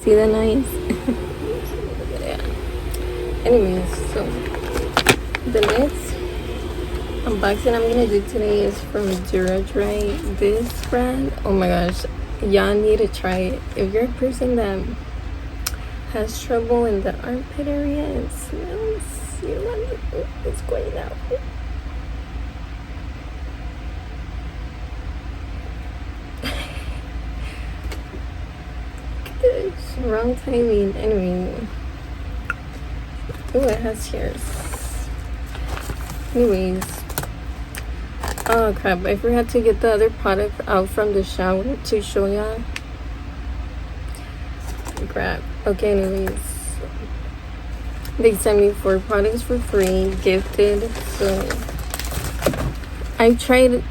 see the nice? Yeah. Anyways, so the next unboxing I'm gonna do today is from Duradry. This brand, oh my gosh, y'all need to try it. If you're a person that has trouble in the armpit area and smells, you know what? It's going out. Gosh, wrong timing. Anyway, oh, it has hairs. Anyways, oh crap, I forgot to get the other product out from the shower to show y'all. Crap. Okay, anyways, they sent me 4 products for free, gifted. So I tried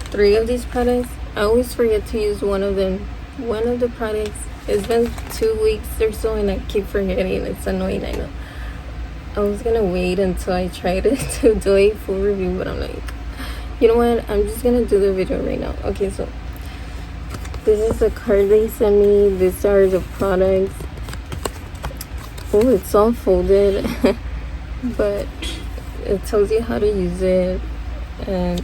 3 of these products. I always forget to use one of them. One of the products, it's been 2 weeks or so and I keep forgetting. It's annoying, I know. I was gonna wait until I tried it to do a full review, but I'm like, you know what, I'm just gonna do the video right now. Okay, so this is the card they sent me. These are the products. Oh, it's all folded but it tells you how to use it, and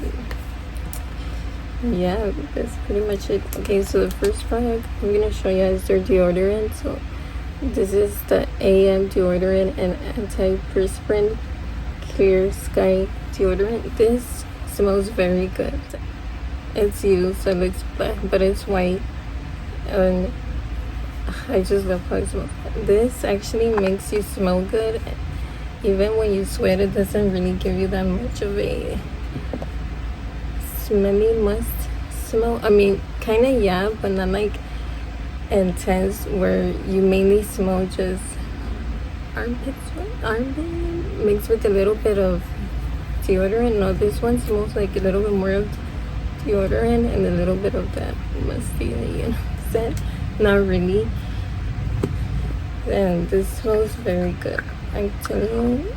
yeah, that's pretty much it. Okay, so the first product I'm gonna show you is their deodorant. So this is the AM deodorant and antiperspirant clear sky deodorant. This smells very good. It's used, so it looks black but it's white, and I just love how it smells. This actually makes you smell good. Even when you sweat, it doesn't really give you that much of a smelly must smell. I mean, kind of, yeah, but not like intense where you mainly smell just armpit mixed with a little bit of deodorant. No, this one smells like a little bit more of deodorant and a little bit of that musty, you know, scent. Not really. And this smells very good. I'm telling you,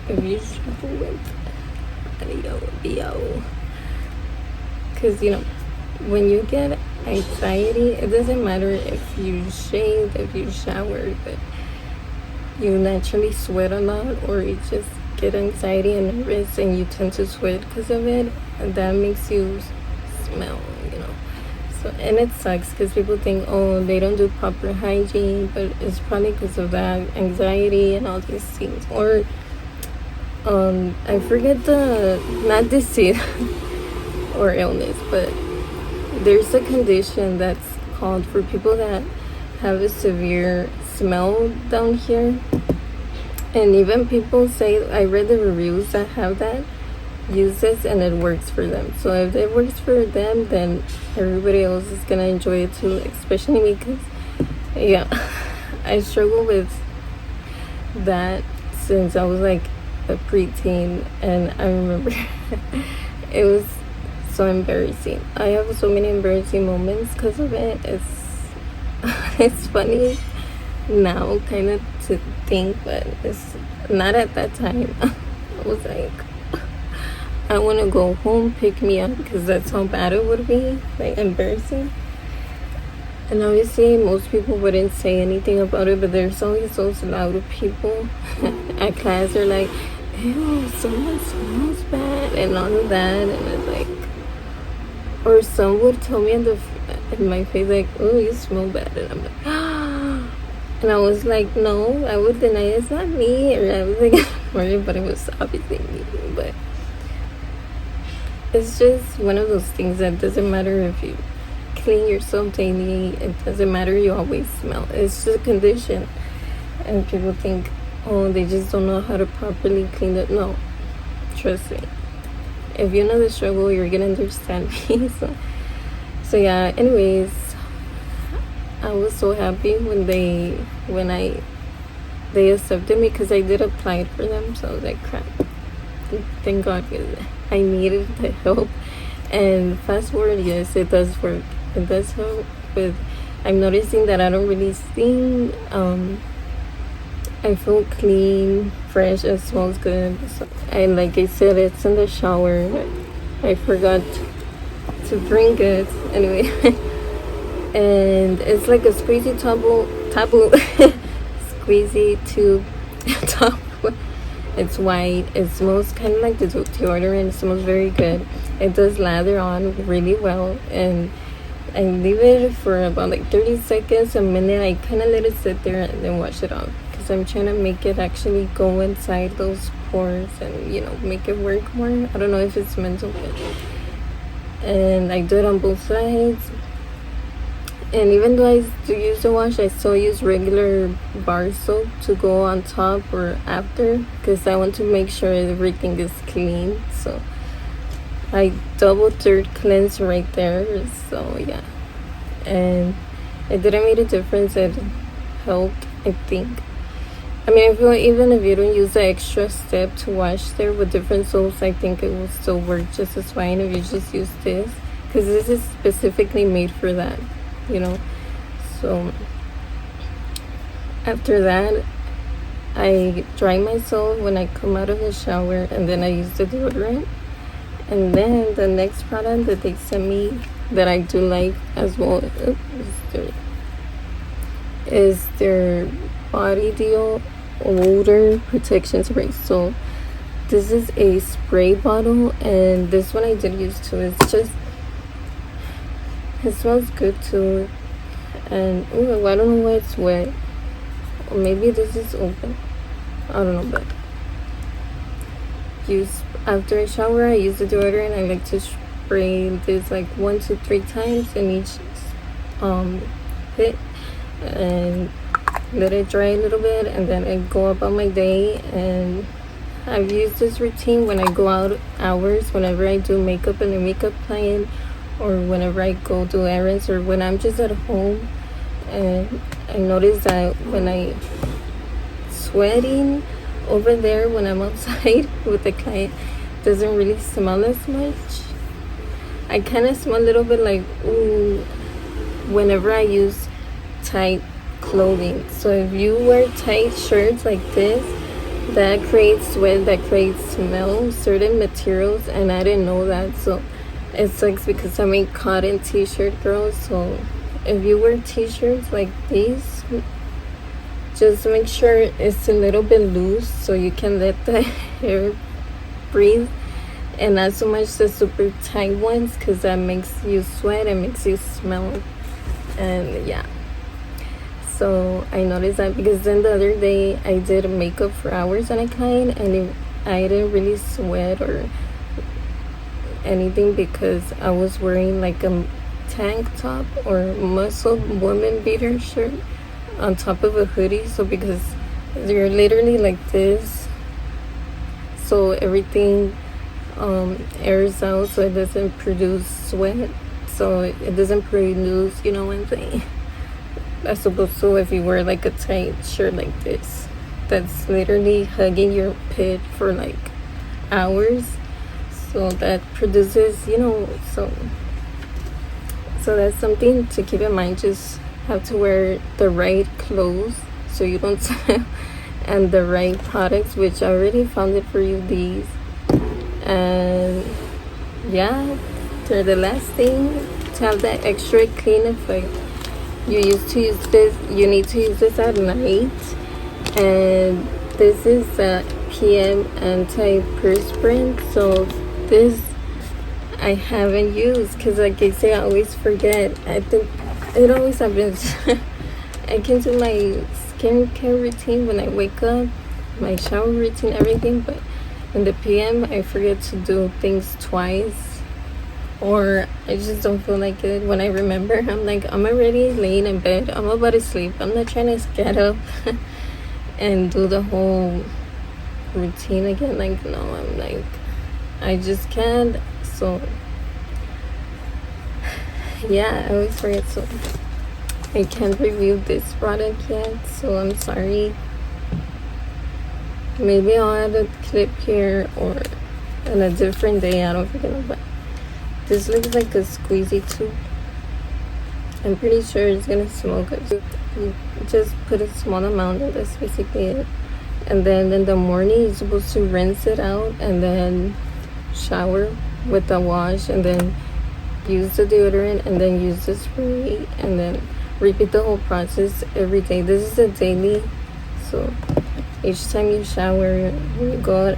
if you struggle with yo, because you know, when you get anxiety, it doesn't matter if you shave, if you shower, but you naturally sweat a lot, or you just get anxiety and nervous and you tend to sweat because of it, and that makes you smell, you know. So, and it sucks because people think, oh, they don't do proper hygiene, but it's probably because of that anxiety and all these things. Or I forget the, not disease or illness, but there's a condition that's called, for people that have a severe smell down here. And even people say, I read the reviews that have that, use this and it works for them. So if it works for them, then everybody else is gonna enjoy it too, especially me, because yeah, I struggle with that since I was like a preteen, and I remember it was so embarrassing. I have so many embarrassing moments because of it. It's funny now kind of to think, but it's not at that time. I was like, I want to go home, pick me up, because that's how bad it would be, like embarrassing. And obviously most people wouldn't say anything about it, but there's always those loud people at class are like, ew, someone smells bad and all of that, and it's like, or some would tell me in my face like, oh, you smell bad, and I'm like, ah. And I was like, no, I would deny it's not me, or I was like, worried, but it was obviously me. But it's just one of those things that doesn't matter if you clean yourself daily, it doesn't matter, you always smell. It's just a condition, and people think, oh, they just don't know how to properly clean it. No, trust me, if you know the struggle, you're gonna understand me. So yeah, anyways, I was so happy when they accepted me, because I did apply for them. So I was like, crap, thank God, because I needed the help. And fast forward, yes, it does work. It does help with, I'm noticing that I don't really stink. I feel clean, fresh, it smells good. So, and like I said, it's in the shower. I forgot to bring it. Anyway, and it's like a squeezy taboo squeezy tube top. It's white. It smells kind of like the deodorant. It smells very good. It does lather on really well, and I leave it for about like 30 seconds, a minute. I kind of let it sit there and then wash it off, because I'm trying to make it actually go inside those pores and, you know, make it work more. I don't know if it's meant to, and I do it on both sides. And even though I do use the wash, I still use regular bar soap to go on top or after, because I want to make sure everything is clean. So I double third cleanse right there. So yeah, and it didn't make a difference. It helped, I think. I mean, even if you don't use the extra step to wash there with different soaps, I think it will still work just as fine if you just use this, because this is specifically made for that, you know. So after that, I dry myself when I come out of the shower, and then I use the deodorant. And then the next product that they sent me that I do like as well is their body deal odor protection spray. So this is a spray bottle, and this one I did use too. It's just, it smells good too. And ooh, I don't know why it's wet, or maybe this is open, I don't know. But after a shower, I use the deodorant. I like to spray this like 1 to 3 times in each hit, and let it dry a little bit, and then I go about my day. And I've used this routine when I go out hours, whenever I do makeup in a makeup client, or whenever I go do errands, or when I'm just at home. And I notice that when I sweating over there when I'm outside with the client, doesn't really smell as much. I kind of smell a little bit like ooh whenever I use tight clothing. So if you wear tight shirts like this, that creates sweat, that creates smell, certain materials, and I didn't know that. So it sucks because I'm a cotton t-shirt girl. So if you wear t-shirts like these, just make sure it's a little bit loose so you can let the hair breathe, and not so much the super tight ones, because that makes you sweat and makes you smell. And yeah, so I noticed that, because then the other day I did makeup for hours on a client, and I didn't really sweat or anything, because I was wearing like a tank top or muscle woman beater shirt on top of a hoodie. So because you're literally like this, so everything airs out, so it doesn't produce sweat, so it doesn't produce, you know what I'm saying, as opposed to if you wear like a tight shirt like this, that's literally hugging your pit for like hours, so that produces, you know. So that's something to keep in mind. Just have to wear the right clothes so you don't and the right products, which I already found it for you, these. And yeah, they're the last thing to have that extra clean effect. You need to use this at night, and this is a PM antiperspirant. So this I haven't used, because like I say, I always forget. I think it always happens. I can do my skincare routine when I wake up, my shower routine, everything, but in the PM I forget to do things twice, or I just don't feel like it. When I remember, I'm like, I'm already laying in bed, I'm about to sleep, I'm not trying to get up and do the whole routine again. Like, no, I'm like, I just can't. So yeah, I always forget. So I can't review this product yet, so I'm sorry. Maybe I'll add a clip here, or on a different day, I don't freaking know. But this looks like a squeezy tube. I'm pretty sure it's gonna smell good. You just put a small amount, and that's basically it. And then in the morning you're supposed to rinse it out, and then shower with the wash, and then use the deodorant and then use the spray, and then repeat the whole process every day. This is a daily, so each time you shower, when you go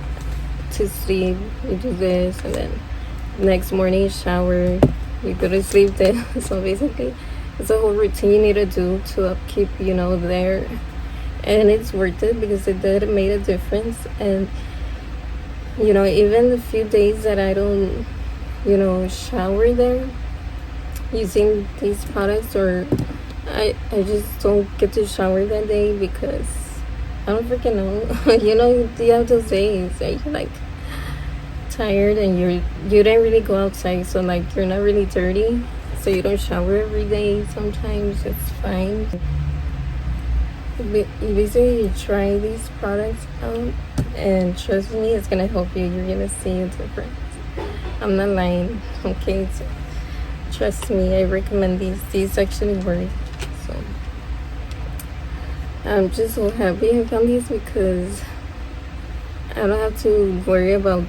to sleep, you do this, and then next morning you shower, you go to sleep then. So basically it's a whole routine you need to do to upkeep, there, and it's worth it because it did made a difference. And even the few days that I don't shower there using these products, or I just don't get to shower that day because I don't freaking know. You have those days that you're like tired and you didn't really go outside, so like you're not really dirty, so you don't shower every day. Sometimes it's fine. You basically try these products out, and trust me, it's gonna help you. You're gonna see a difference. I'm not lying, okay? So trust me, I recommend these actually work. So I'm just so happy I found these because I don't have to worry about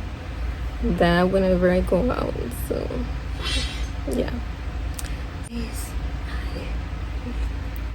that whenever I go out. So yeah.